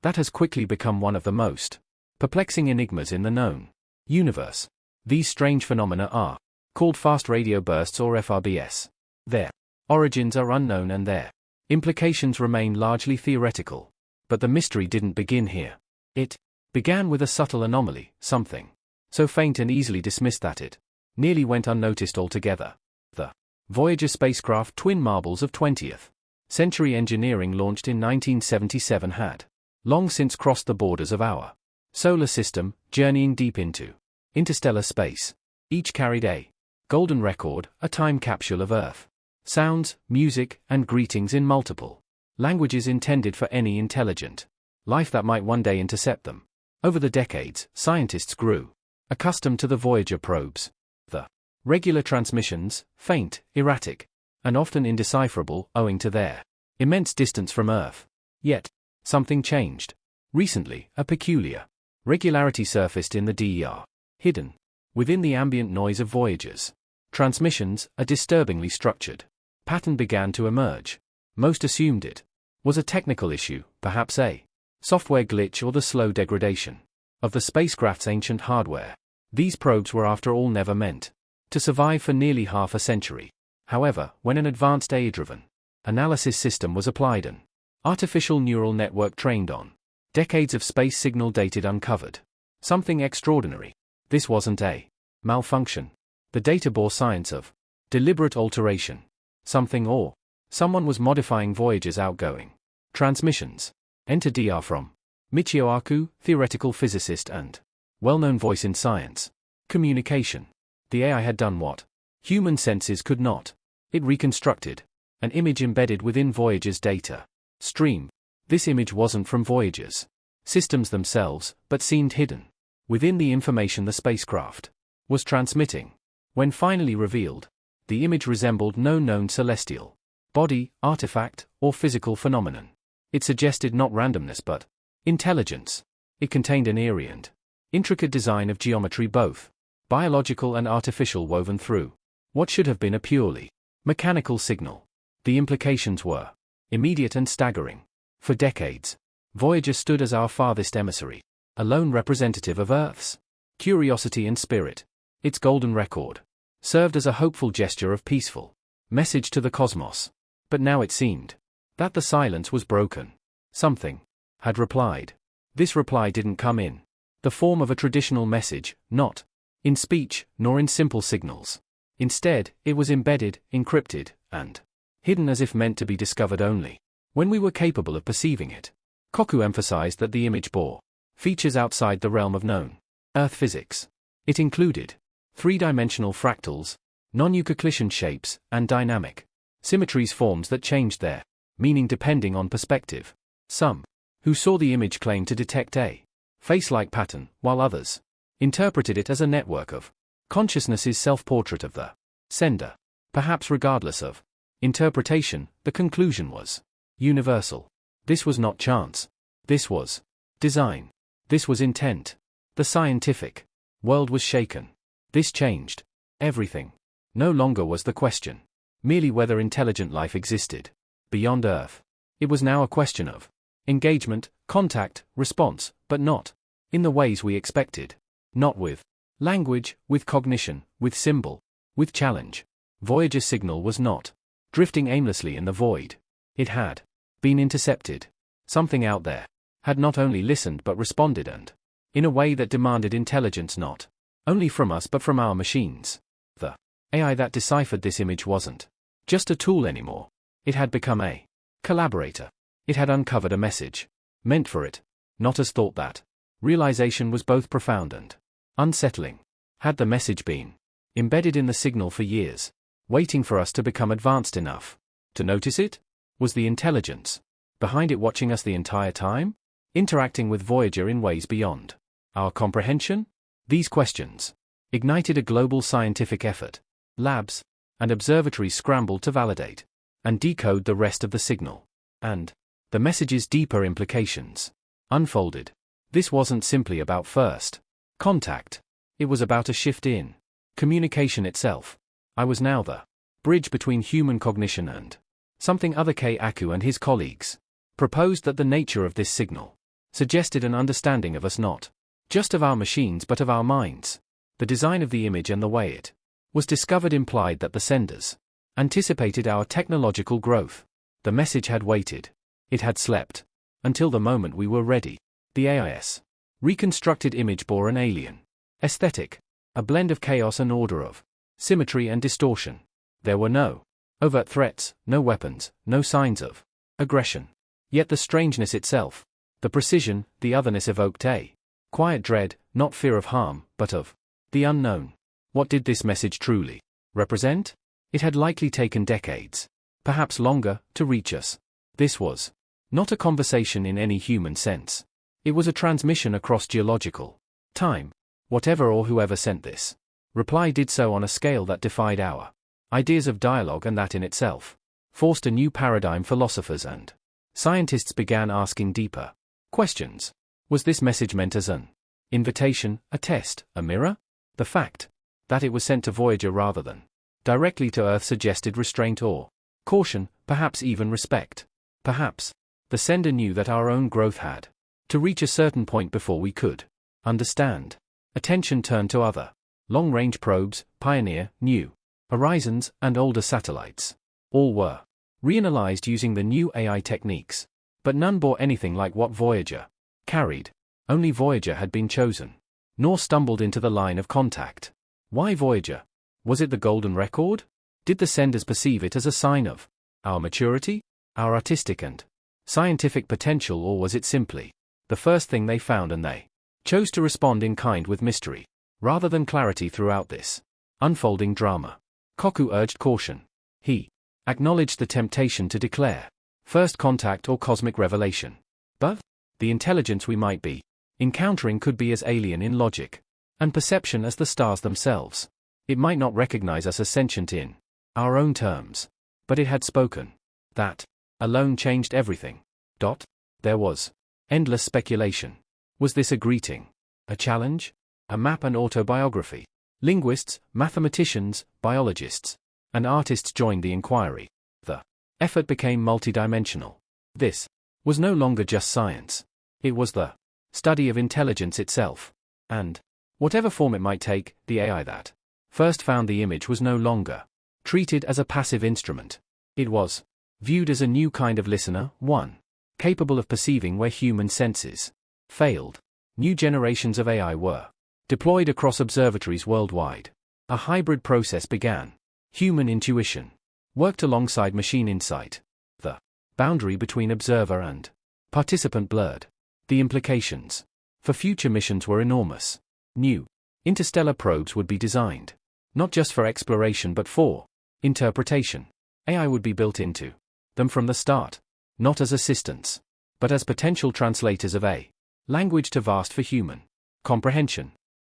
That has quickly become one of the most perplexing enigmas in the known universe. These strange phenomena are called fast radio bursts or FRBS. Their origins are unknown and their implications remain largely theoretical. But the mystery didn't begin here. It began with a subtle anomaly, something so faint and easily dismissed that it nearly went unnoticed altogether. The Voyager spacecraft, twin marbles of 20th century engineering, launched in 1977, had long since crossed the borders of our solar system, journeying deep into interstellar space. Each carried a golden record, a time capsule of Earth sounds, music, and greetings in multiple languages intended for any intelligent life that might one day intercept them. Over the decades, scientists grew accustomed to the Voyager probes. The regular transmissions, faint, erratic, and often indecipherable owing to their immense distance from Earth. Yet, something changed. Recently, a peculiar regularity surfaced in the DER, hidden within the ambient noise of Voyager's transmissions. A disturbingly structured pattern began to emerge. Most assumed it was a technical issue, perhaps a software glitch or the slow degradation of the spacecraft's ancient hardware. These probes were, after all, never meant to survive for nearly half a century. However, when an advanced AI-driven analysis system was applied, an artificial neural network trained on decades of space signal data uncovered something extraordinary. This wasn't a malfunction. The data bore signs of deliberate alteration. Something or someone was modifying Voyager's outgoing transmissions. Enter DR from Michio Kaku, theoretical physicist and well-known voice in science communication. The AI had done what human senses could not. It reconstructed an image embedded within Voyager's data stream. This image wasn't from Voyager's systems themselves, but seemed hidden within the information the spacecraft was transmitting. When finally revealed, the image resembled no known celestial body, artifact, or physical phenomenon. It suggested not randomness but intelligence. It contained an eerie and intricate design of geometry, both biological and artificial, woven through what should have been a purely mechanical signal. The implications were immediate and staggering. For decades, Voyager stood as our farthest emissary, a lone representative of Earth's curiosity and spirit. Its golden record served as a hopeful gesture of peaceful message to the cosmos. But now it seemed that the silence was broken. Something had replied. This reply didn't come in the form of a traditional message, not in speech, nor in simple signals. Instead, it was embedded, encrypted, and hidden, as if meant to be discovered only when we were capable of perceiving it. Kaku emphasized that the image bore features outside the realm of known Earth physics. It included three-dimensional fractals, non-Euclidean shapes, and dynamic symmetries, forms that changed their meaning depending on perspective. Some who saw the image claimed to detect a face-like pattern, while others interpreted it as a network of consciousness's self-portrait of the sender. Perhaps regardless of interpretation, the conclusion was universal. This was not chance. This was design. This was intent. The scientific world was shaken. This changed everything. No longer was the question merely whether intelligent life existed beyond Earth. It was now a question of engagement, contact, response, but not in the ways we expected. Not with language, with cognition, with symbol, with challenge. Voyager's signal was not drifting aimlessly in the void. It had been intercepted. Something out there had not only listened but responded, and in a way that demanded intelligence not only from us but from our machines. The AI that deciphered this image wasn't just a tool anymore. It had become a collaborator. It had uncovered a message meant for it, not as thought. That realization was both profound and unsettling. Had the message been embedded in the signal for years, waiting for us to become advanced enough to notice it? Was the intelligence behind it watching us the entire time, interacting with Voyager in ways beyond our comprehension? These questions ignited a global scientific effort. Labs and observatories scrambled to validate and decode the rest of the signal, and the message's deeper implications unfolded. This wasn't simply about first contact. It was about a shift in communication itself. I was now the bridge between human cognition and something other. Kaku and his colleagues proposed that the nature of this signal suggested an understanding of us, not just of our machines but of our minds. The design of the image and the way it was discovered implied that the senders anticipated our technological growth. The message had waited. It had slept. Until the moment we were ready. The AIS reconstructed image bore an alien aesthetic, a blend of chaos and order, of symmetry and distortion. There were no overt threats, no weapons, no signs of aggression. Yet the strangeness itself, the precision, the otherness evoked a quiet dread, not fear of harm, but of the unknown. What did this message truly represent? It had likely taken decades, perhaps longer, to reach us. This was not a conversation in any human sense. It was a transmission across geological time. Whatever or whoever sent this reply did so on a scale that defied our ideas of dialogue, and that in itself forced a new paradigm. Philosophers and scientists began asking deeper questions. Was this message meant as an invitation, a test, a mirror? The fact that it was sent to Voyager rather than directly to Earth suggested restraint or caution, perhaps even respect. Perhaps the sender knew that our own growth had to reach a certain point before we could understand. Attention turned to other long-range probes, Pioneer, New Horizons, and older satellites. All were reanalyzed using the new AI techniques, but none bore anything like what Voyager carried. Only Voyager had been chosen, nor stumbled into the line of contact. Why Voyager? Was it the golden record? Did the senders perceive it as a sign of our maturity, our artistic and scientific potential, or was it simply the first thing they found and they chose to respond in kind with mystery rather than clarity throughout this unfolding drama? Kaku urged caution. He acknowledged the temptation to declare first contact or cosmic revelation. But the intelligence we might be encountering could be as alien in logic and perception as the stars themselves. It might not recognize us as sentient in our own terms, but it had spoken. That alone changed everything. There was endless speculation. Was this a greeting? A challenge? A map and autobiography? Linguists, mathematicians, biologists, and artists joined the inquiry. The effort became multidimensional. This was no longer just science. It was the study of intelligence itself. And whatever form it might take, the AI that first found the image was no longer treated as a passive instrument. It was viewed as a new kind of listener, one capable of perceiving where human senses failed. New generations of AI were deployed across observatories worldwide. A hybrid process began. Human intuition worked alongside machine insight. The boundary between observer and participant blurred. The implications for future missions were enormous. New interstellar probes would be designed, not just for exploration but for interpretation. AI would be built into them from the start, not as assistants, but as potential translators of a language too vast for human comprehension.